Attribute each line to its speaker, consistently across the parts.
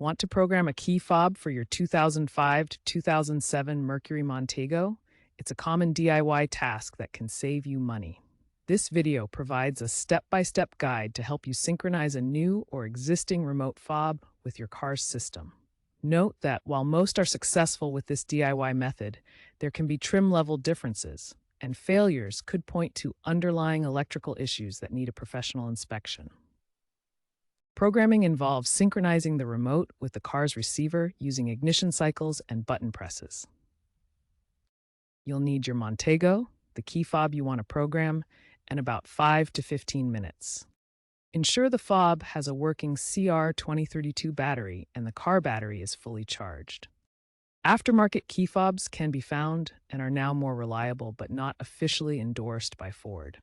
Speaker 1: Want to program a key fob for your 2005 to 2007 Mercury Montego? It's a common DIY task that can save you money. This video provides a step-by-step guide to help you synchronize a new or existing remote fob with your car's system. Note that while most are successful with this DIY method, there can be trim-level differences, and failures could point to underlying electrical issues that need a professional inspection. Programming involves synchronizing the remote with the car's receiver using ignition cycles and button presses. You'll need your Montego, the key fob you want to program, and about 5 to 15 minutes. Ensure the fob has a working CR2032 battery and the car battery is fully charged. Aftermarket key fobs can be found and are now more reliable but not officially endorsed by Ford.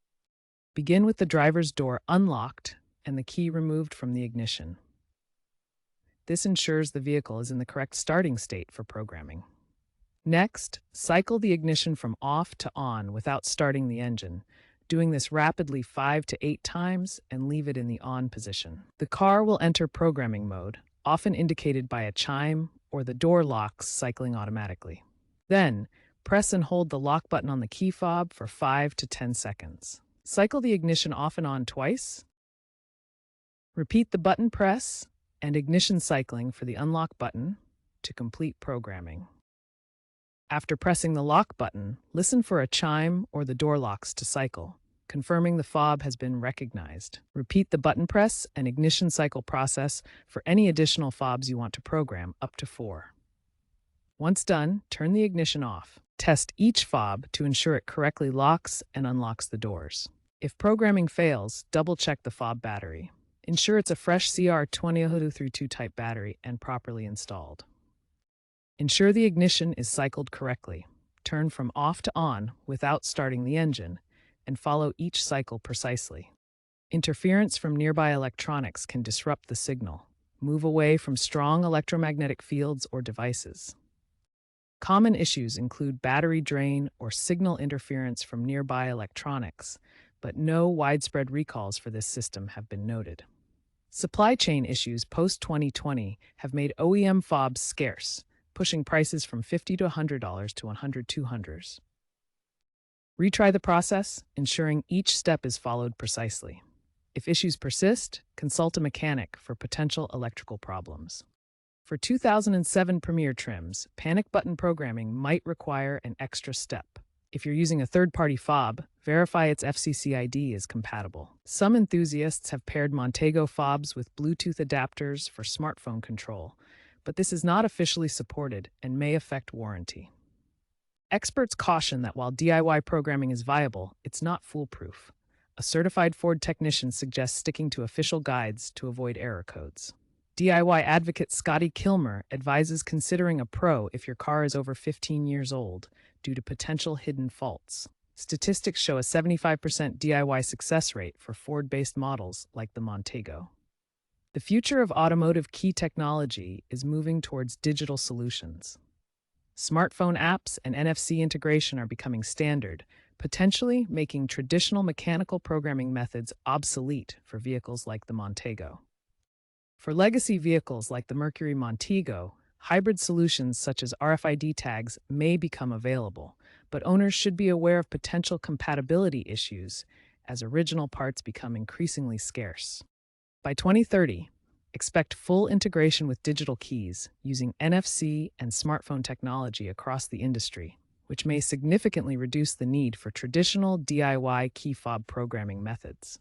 Speaker 1: Begin with the driver's door unlocked and the key removed from the ignition. This ensures the vehicle is in the correct starting state for programming. Next, cycle the ignition from off to on without starting the engine, doing this rapidly 5 to 8 times and leave it in the on position. The car will enter programming mode, often indicated by a chime or the door locks cycling automatically. Then, press and hold the lock button on the key fob for 5 to 10 seconds. Cycle the ignition off and on twice. Repeat the button press and ignition cycling for the unlock button to complete programming. After pressing the lock button, listen for a chime or the door locks to cycle, confirming the fob has been recognized. Repeat the button press and ignition cycle process for any additional fobs you want to program, up to 4. Once done, turn the ignition off. Test each fob to ensure it correctly locks and unlocks the doors. If programming fails, double-check the fob battery. Ensure it's a fresh CR2032 type battery and properly installed. Ensure the ignition is cycled correctly. Turn from off to on without starting the engine, and follow each cycle precisely. Interference from nearby electronics can disrupt the signal. Move away from strong electromagnetic fields or devices. Common issues include battery drain or signal interference from nearby electronics, but no widespread recalls for this system have been noted. Supply chain issues post-2020 have made OEM fobs scarce, pushing prices from $50 to $100 to $100–$200. Retry the process, ensuring each step is followed precisely. If issues persist, consult a mechanic for potential electrical problems. For 2007 Premier trims, panic button programming might require an extra step. If you're using a third-party fob, verify its FCC ID is compatible. Some enthusiasts have paired Montego fobs with Bluetooth adapters for smartphone control, but this is not officially supported and may affect warranty. Experts caution that while DIY programming is viable, it's not foolproof. A certified Ford technician suggests sticking to official guides to avoid error codes. DIY advocate Scotty Kilmer advises considering a pro if your car is over 15 years old due to potential hidden faults. Statistics show a 75% DIY success rate for Ford-based models like the Montego. The future of automotive key technology is moving towards digital solutions. Smartphone apps and NFC integration are becoming standard, potentially making traditional mechanical programming methods obsolete for vehicles like the Montego. For legacy vehicles like the Mercury Montego, hybrid solutions such as RFID tags may become available, but owners should be aware of potential compatibility issues as original parts become increasingly scarce. By 2030, expect full integration with digital keys using NFC and smartphone technology across the industry, which may significantly reduce the need for traditional DIY key fob programming methods.